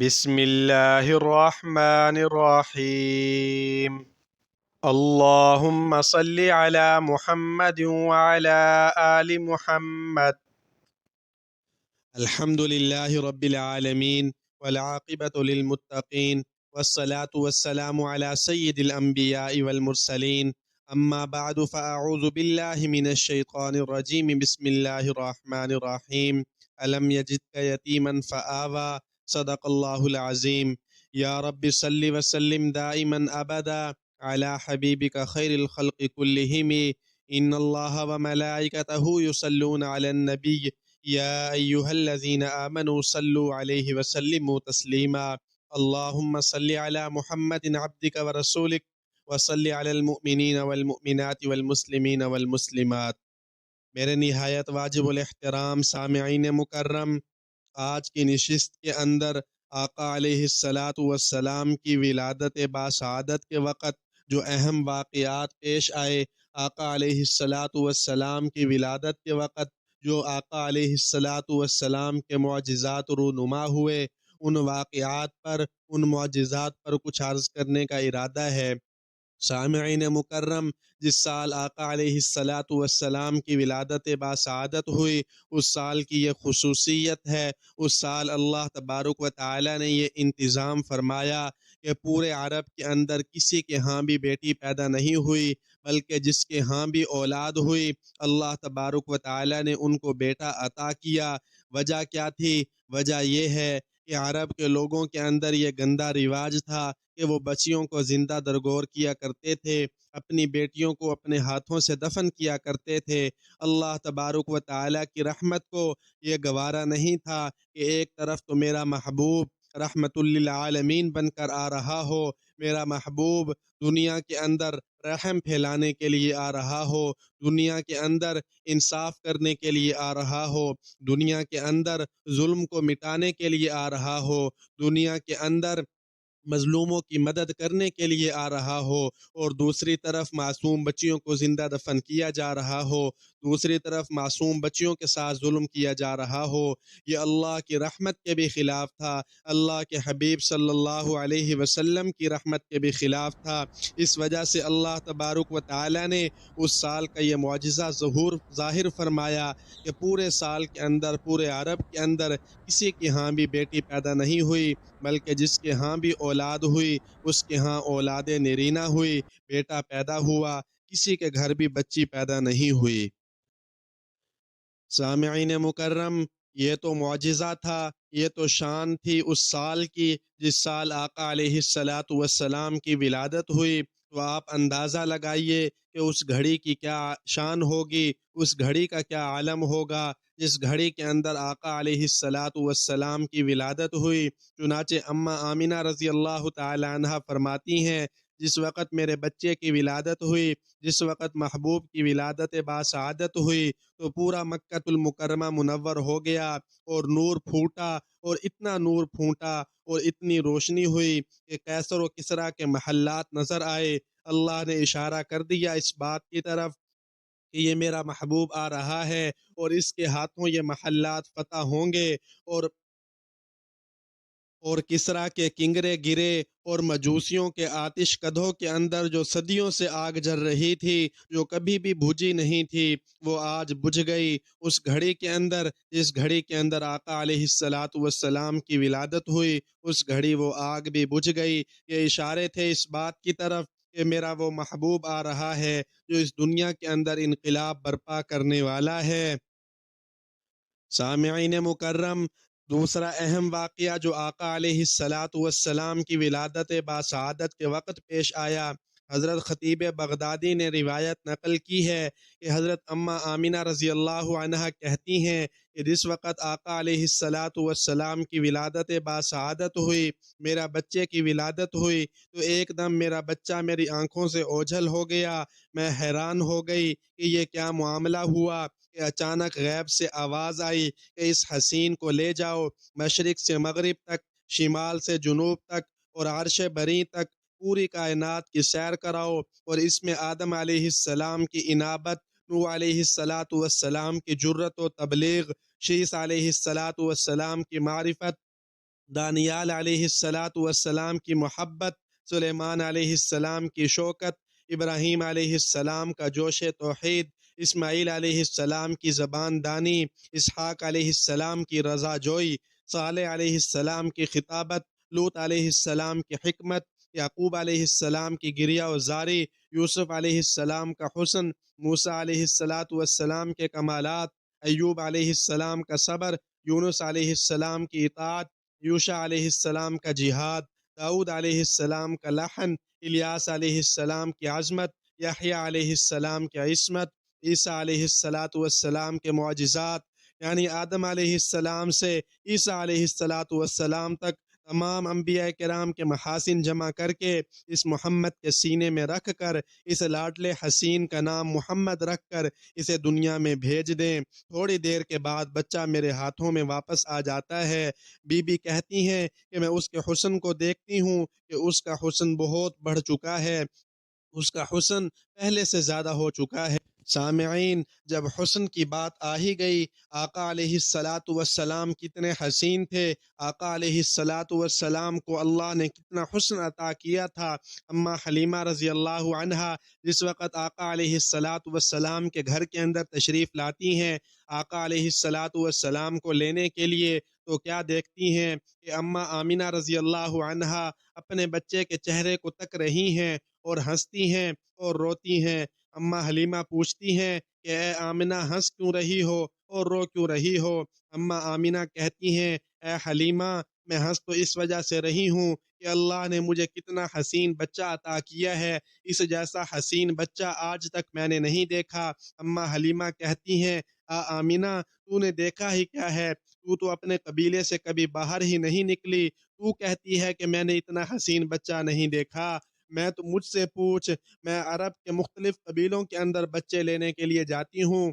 بسم الله الرحمن الرحيم. اللهم صل على محمد وعلى آل محمد. الحمد لله رب العالمين والعاقبة للمتقين والصلاة والسلام على سيد الأنبياء والمرسلين. أما بعد فأعوذ بالله من الشيطان الرجيم. بسم الله الرحمن الرحيم. ألم يجدك يتيما فآوى. صدق الله العظيم. يا رب صل وسلم دائما أبدا على حبيبك خير الخلق كلهم. إن الله وملائكته يصلون على النبي يا أيها الذين آمنوا صلوا عليه وسلموا تسليما. اللهم صل على محمد عبدك ورسولك وصل على المؤمنين والمؤمنات والمسلمين والمسلمات. میرے نہایت واجب الاحترام سامعین مکرم، آج کی نشست کے اندر آقا علیہ الصلاۃ والسلام کی ولادت باسعادت کے وقت جو اہم واقعات پیش آئے، آقا علیہ الصلاۃ والسلام کی ولادت کے وقت جو آقا علیہ الصلاۃ والسلام کے معجزات رونما ہوئے، ان واقعات پر، ان معجزات پر کچھ عرض کرنے کا ارادہ ہے۔ سامعین مکرم، جس سال آقا علیہ الصلاۃ والسلام کی ولادت باسعادت ہوئی، اس سال کی یہ خصوصیت ہے، اس سال اللہ تبارک و تعالی نے یہ انتظام فرمایا کہ پورے عرب کے اندر کسی کے ہاں بھی بیٹی پیدا نہیں ہوئی، بلکہ جس کے ہاں بھی اولاد ہوئی، اللہ تبارک و تعالی نے ان کو بیٹا عطا کیا۔ وجہ کیا تھی؟ وجہ یہ ہے کہ عرب کے لوگوں کے اندر یہ گندا رواج تھا کہ وہ بچیوں کو زندہ درگور کیا کرتے تھے، اپنی بیٹیوں کو اپنے ہاتھوں سے دفن کیا کرتے تھے۔ اللہ تبارک و تعالیٰ کی رحمت کو یہ گوارا نہیں تھا کہ ایک طرف تو میرا محبوب رحمت للعالمین بن کر آ رہا ہو، میرا محبوب دنیا کے اندر رحم پھیلانے کے لیے آ رہا ہو، دنیا کے اندر انصاف کرنے کے لیے آ رہا ہو، دنیا کے اندر ظلم کو مٹانے کے لیے آ رہا ہو، دنیا کے اندر مظلوموں کی مدد کرنے کے لیے آ رہا ہو، اور دوسری طرف معصوم بچیوں کو زندہ دفن کیا جا رہا ہو، دوسری طرف معصوم بچیوں کے ساتھ ظلم کیا جا رہا ہو، یہ اللہ کی رحمت کے بھی خلاف تھا، اللہ کے حبیب صلی اللہ علیہ وسلم کی رحمت کے بھی خلاف تھا۔ اس وجہ سے اللہ تبارک و تعالی نے اس سال کا یہ معجزہ ظاہر فرمایا کہ پورے سال کے اندر، پورے عرب کے اندر کسی کے ہاں بھی بیٹی پیدا نہیں ہوئی، بلکہ جس کے ہاں بھی اولاد ہوئی اس کے ہاں اولاد نرینہ ہوئی، بیٹا پیدا ہوا، کسی کے گھر بھی بچی پیدا نہیں ہوئی۔ سامعین مکرم، یہ تو معجزہ تھا، یہ تو شان تھی اس سال کی جس سال آقا علیہ الصلاۃ والسلام کی ولادت ہوئی۔ تو آپ اندازہ لگائیے کہ اس گھڑی کی کیا شان ہوگی، اس گھڑی کا کیا عالم ہوگا جس گھڑی کے اندر آقا علیہ الصلاۃ والسلام کی ولادت ہوئی۔ چنانچہ اماں آمنہ رضی اللہ تعالی عنہ فرماتی ہیں، جس وقت میرے بچے کی ولادت ہوئی، جس وقت محبوب کی ولادت باسعادت ہوئی، تو پورا مکہ المکرمہ منور ہو گیا اور نور پھوٹا، اور اتنا نور پھوٹا اور اتنی روشنی ہوئی کہ قیصر و کسریٰ کے محلات نظر آئے۔ اللہ نے اشارہ کر دیا اس بات کی طرف کہ یہ میرا محبوب آ رہا ہے اور اس کے ہاتھوں یہ محلات فتح ہوں گے، اور کسریٰ کے کنگرے گرے، اور مجوسیوں کے آتش کدھوں کے اندر جو صدیوں سے آگ جل رہی تھی، جو کبھی بھی بجھی نہیں تھی، وہ آج بجھ گئی اس گھڑی کے اندر، جس گھڑی کے اندر آقا علیہ الصلاۃ والسلام کی ولادت ہوئی، اس گھڑی وہ آگ بھی بجھ گئی۔ یہ اشارے تھے اس بات کی طرف کہ میرا وہ محبوب آ رہا ہے جو اس دنیا کے اندر انقلاب برپا کرنے والا ہے۔ سامعین مکرم، دوسرا اہم واقعہ جو آقا علیہ الصلاۃ والسلام کی ولادت باسعادت کے وقت پیش آیا، حضرت خطیب بغدادی نے روایت نقل کی ہے کہ حضرت اماں آمنہ رضی اللہ عنہ کہتی ہیں کہ جس وقت آقا علیہ الصلاۃ والسلام کی ولادت باسعادت ہوئی، میرا بچے کی ولادت ہوئی، تو ایک دم میرا بچہ میری آنکھوں سے اوجھل ہو گیا۔ میں حیران ہو گئی کہ یہ کیا معاملہ ہوا کہ اچانک غیب سے آواز آئی کہ اس حسین کو لے جاؤ، مشرق سے مغرب تک، شمال سے جنوب تک، اور عرش بری تک پوری کائنات کی سیر کراؤ، اور اس میں آدم علیہ السلام کی انابت، نوح علیہ الصلاۃ والسلام کی جرت و تبلیغ، شیس علیہ الصلاۃ والسلام کی معرفت، دانیال علیہ السلام کی محبت، سلیمان علیہ السلام کی شوکت، ابراہیم علیہ السلام کا جوش توحید، اسماعیل علیہ السلام کی زبان دانی، اسحاق علیہ السلام کی رضا جوئی، صالح علیہ السلام کی خطابت، لوط علیہ السلام کی حکمت، یعقوب علیہ السلام کی گریہ و زاری، یوسف علیہ السلام کا حسن، موسیٰ علیہ السلام کے کمالات، ایوب علیہ السلام کا صبر، یونس علیہ السلام کی اطاعت، یوشع علیہ السلام کا جہاد، داؤد علیہ السلام کا لحن، الیاس علیہ السلام کی عظمت، یحییٰ علیہ السلام کی عصمت، عیسیٰ علیہ السلام کے معجزات، یعنی آدم علیہ السلام سے عیسیٰ علیہ السلام تک تمام انبیاء کرام کے محاسن جمع کر کے اس محمد کے سینے میں رکھ کر اس لاڈلے حسین کا نام محمد رکھ کر اسے دنیا میں بھیج دیں۔ تھوڑی دیر کے بعد بچہ میرے ہاتھوں میں واپس آ جاتا ہے۔ بی بی کہتی ہیں کہ میں اس کے حسن کو دیکھتی ہوں کہ اس کا حسن بہت بڑھ چکا ہے، اس کا حسن پہلے سے زیادہ ہو چکا ہے۔ سامعین، جب حسن کی بات آ ہی گئی، آقا علیہ السلام کتنے حسین تھے، آقا علیہ السلام کو اللہ نے کتنا حسن عطا کیا تھا۔ اما حلیمہ رضی اللہ عنہا جس وقت آقا علیہ السلام کے گھر کے اندر تشریف لاتی ہیں آقا علیہ السلام کو لینے کے لیے، تو کیا دیکھتی ہیں کہ اما آمینہ رضی اللہ عنہا اپنے بچے کے چہرے کو تک رہی ہیں اور ہنستی ہیں اور روتی ہیں۔ اما حلیمہ پوچھتی ہیں کہ اے آمنہ، ہنس کیوں رہی ہو اور رو کیوں رہی ہو؟ اما آمنہ کہتی ہیں اے حلیمہ، میں ہنس تو اس وجہ سے رہی ہوں کہ اللہ نے مجھے کتنا حسین بچہ عطا کیا ہے، اس جیسا حسین بچہ آج تک میں نے نہیں دیکھا۔ اما حلیمہ کہتی ہیں آمنہ، تو نے دیکھا ہی کیا ہے، تو اپنے قبیلے سے کبھی باہر ہی نہیں نکلی، تو کہتی ہے کہ میں نے اتنا حسین بچہ نہیں دیکھا۔ میں تو مجھ سے پوچھ، میں عرب کے مختلف قبیلوں کے اندر بچے لینے کے لیے جاتی ہوں،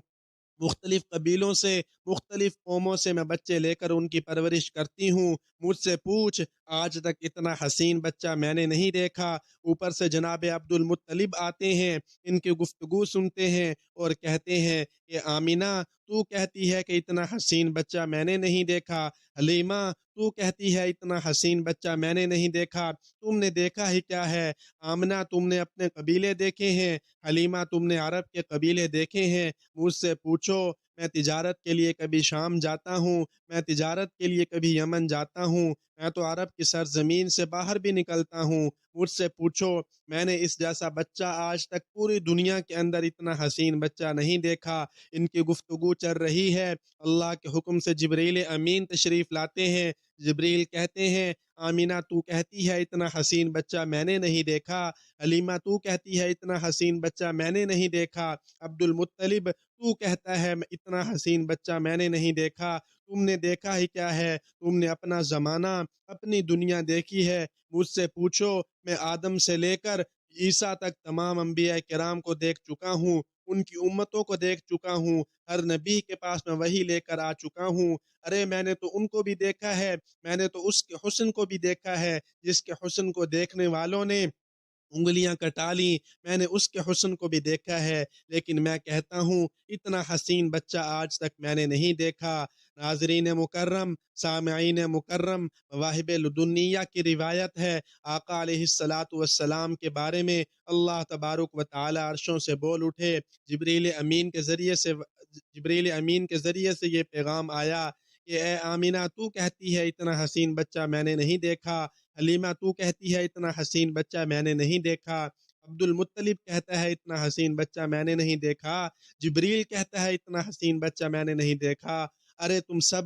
مختلف قبیلوں سے، مختلف قوموں سے میں بچے لے کر ان کی پرورش کرتی ہوں، مجھ سے پوچھ، آج تک اتنا حسین بچہ میں نے نہیں دیکھا۔ اوپر سے جناب عبد المطلب آتے ہیں، ان کی گفتگو سنتے ہیں اور کہتے ہیں کہ آمینہ، تو کہتی ہے کہ اتنا حسین بچہ میں نے نہیں دیکھا، حلیمہ تو کہتی ہے اتنا حسین بچہ میں نے نہیں دیکھا، تم نے دیکھا ہی کیا ہے؟ آمنہ، تم نے اپنے قبیلے دیکھے ہیں، حلیمہ تم نے عرب کے قبیلے دیکھے ہیں، مجھ سے پوچھو، میں تجارت کے لیے کبھی شام جاتا ہوں، میں تجارت کے لیے کبھی یمن جاتا ہوں، میں تو عرب کی سرزمین سے باہر بھی نکلتا ہوں، مجھ سے پوچھو، میں نے اس جیسا بچہ آج تک پوری دنیا کے اندر اتنا حسین بچہ نہیں دیکھا۔ ان کی گفتگو چل رہی ہے، اللہ کے حکم سے جبریل امین تشریف لاتے ہیں۔ جبریل کہتے ہیں آمینہ، تو کہتی ہے اتنا حسین بچہ میں نے نہیں دیکھا، حلیمہ تو کہتی ہے اتنا حسین بچہ میں نے نہیں دیکھا، عبد المطلب تو کہتا ہے اتنا حسین بچہ میں نے نہیں دیکھا، تم نے دیکھا ہی کیا ہے؟ تم نے اپنا زمانہ، اپنی دنیا دیکھی ہے، مجھ سے پوچھو، میں آدم سے لے کر عیسیٰ تک تمام انبیاء کرام کو دیکھ چکا ہوں، ان کی امتوں کو دیکھ چکا ہوں، ہر نبی کے پاس میں وہی لے کر آ چکا ہوں۔ ارے میں نے تو ان کو بھی دیکھا ہے، میں نے تو اس کے حسن کو بھی دیکھا ہے جس کے حسن کو دیکھنے والوں نے انگلیاں کٹا لی، میں نے اس کے حسن کو بھی دیکھا ہے، لیکن میں کہتا ہوں اتنا حسین بچہ آج تک میں نے نہیں دیکھا۔ ناظرین مکرم، سامعین مکرم، مواہب لدنیہ کی روایت ہے، آقا علیہ السلام کے بارے میں اللہ تبارک و تعالی عرشوں سے بول اٹھے، جبریل امین کے ذریعے سے یہ پیغام آیا کہ اے آمینہ، تو کہتی ہے اتنا حسین بچہ میں نے نہیں دیکھا، حلیمہ تو کہتی ہے اتنا حسین بچہ میں نے نہیں دیکھا، عبد المطلب کہتا ہے اتنا حسین بچہ میں نے نہیں دیکھا، جبریل کہتا ہے اتنا حسین بچہ میں نے نہیں دیکھا۔ ارے تم سب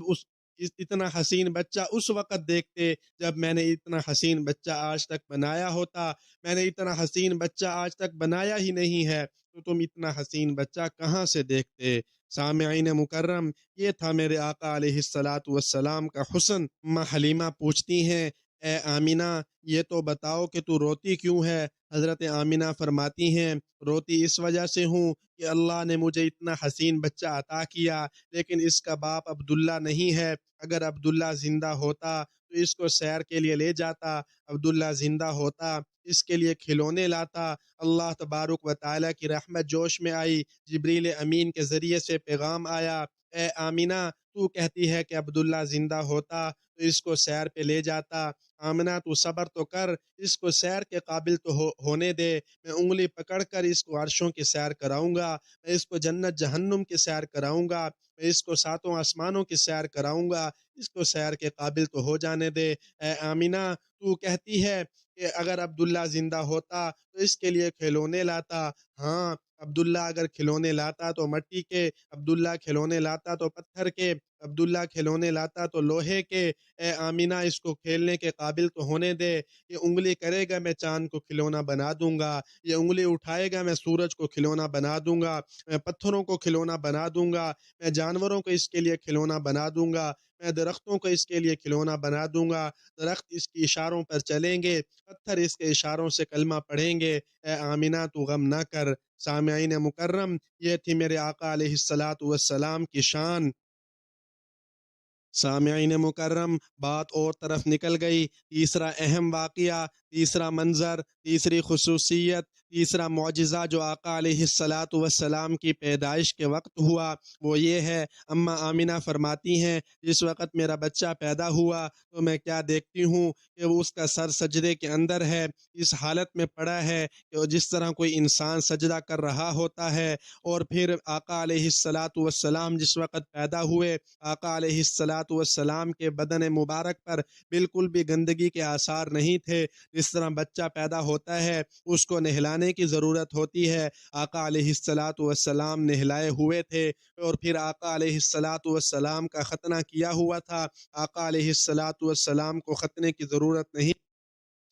اتنا حسین بچہ اس وقت دیکھتے جب میں نے اتنا حسین بچہ آج تک بنایا ہوتا، میں نے اتنا حسین بچہ آج تک بنایا ہی نہیں ہے، تو تم اتنا حسین بچہ کہاں سے دیکھتے؟ سامعین مکرم، یہ تھا میرے آقا علیہ السلام کا حسن۔ ماں حلیمہ پوچھتی ہیں اے آمینہ، یہ تو بتاؤ کہ تو روتی کیوں ہے؟ حضرت آمینہ فرماتی ہیں روتی اس وجہ سے ہوں کہ اللہ نے مجھے اتنا حسین بچہ عطا کیا، لیکن اس کا باپ عبداللہ نہیں ہے، اگر عبداللہ زندہ ہوتا تو اس کو سیر کے لیے لے جاتا، عبداللہ زندہ ہوتا اس کے لیے کھلونے لاتا۔ اللہ تبارک و تعالیٰ کی رحمت جوش میں آئی، جبریل امین کے ذریعے سے پیغام آیا، اے آمینہ تو کہتی ہے کہ عبداللہ زندہ ہوتا تو اس کو سیر پہ لے جاتا۔ آمنہ تو صبر تو کر، اس کو سیر کے قابل تو ہونے دے، میں انگلی پکڑ کر اس کو عرشوں کی سیر کراؤں گا، میں اس کو جنت جہنم کی سیر کراؤں گا، میں اس کو ساتوں آسمانوں کی سیر کراؤں گا، اس کو سیر کے قابل تو ہو جانے دے۔ اے آمینہ تو کہتی ہے کہ اگر عبداللہ زندہ ہوتا تو اس کے لیے کھلونے لاتا۔ ہاں، عبداللہ اگر کھلونے لاتا تو مٹی کے، عبداللہ کھلونے لاتا تو پتھر کے، عبداللہ کھلونے لاتا تو لوہے کے۔ اے آمینہ اس کو کھیلنے کے قابل تو ہونے دے۔ یہ انگلی کرے گا میں چاند کو کھلونا بنا دوں گا، یہ انگلی اٹھائے گا میں سورج کو کھلونا بنا دوں گا، میں پتھروں کو کھلونا بنا دوں گا، میں جانوروں کو اس کے لیے کھلونا بنا دوں گا، میں درختوں کو اس کے لیے کھلونا بنا دوں گا۔ درخت اس کی اشاروں پر چلیں گے، پتھر اس کے اشاروں سے کلمہ پڑھیں گے۔ اے آمینہ تو غم نہ کر۔ سامعین مکرم، یہ تھی میرے آقا علیہ الصلاۃ والسلام کی شان۔ سامعین مکرم، بات اور طرف نکل گئی۔ تیسرا اہم واقعہ، تیسرا منظر، تیسری خصوصیت، تیسرا معجزہ جو آقا علیہ الصلاۃ والسلام کی پیدائش کے وقت ہوا وہ یہ ہے، اماں آمنہ فرماتی ہیں جس وقت میرا بچہ پیدا ہوا تو میں کیا دیکھتی ہوں کہ وہ اس کا سر سجدے کے اندر ہے، اس حالت میں پڑا ہے کہ جس طرح کوئی انسان سجدہ کر رہا ہوتا ہے۔ اور پھر آقا علیہ الصلاۃ والسلام جس وقت پیدا ہوئے، آقا علیہ الصلاۃ والسلام کے بدن مبارک پر بالکل بھی گندگی کے آثار نہیں تھے۔ جس طرح بچہ پیدا ہوتا ہے اس کو نہلانے کی ضرورت ہوتی ہے، آقا علیہ الصلاۃ والسلام نہلائے ہوئے تھے، اور پھر آقا علیہ الصلاۃ والسلام کا ختنہ کیا ہوا تھا۔ آقا علیہ الصلاۃ والسلام کو ختنے کی ضرورت نہیں۔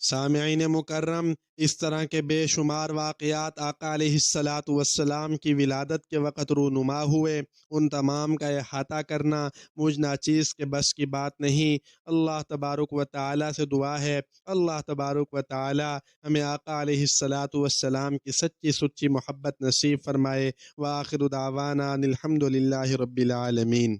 سامعین مکرم، اس طرح کے بے شمار واقعات آقا علیہ الصلاۃ والسلام کی ولادت کے وقت رونما ہوئے، ان تمام کا احاطہ کرنا مجھ ناچیز کے بس کی بات نہیں۔ اللہ تبارک و تعالی سے دعا ہے اللہ تبارک و تعالی ہمیں آقا علیہ الصلاۃ والسلام کی سچی سچی محبت نصیب فرمائے۔ وآخر دعوانا ان الحمد للہ رب العالمین۔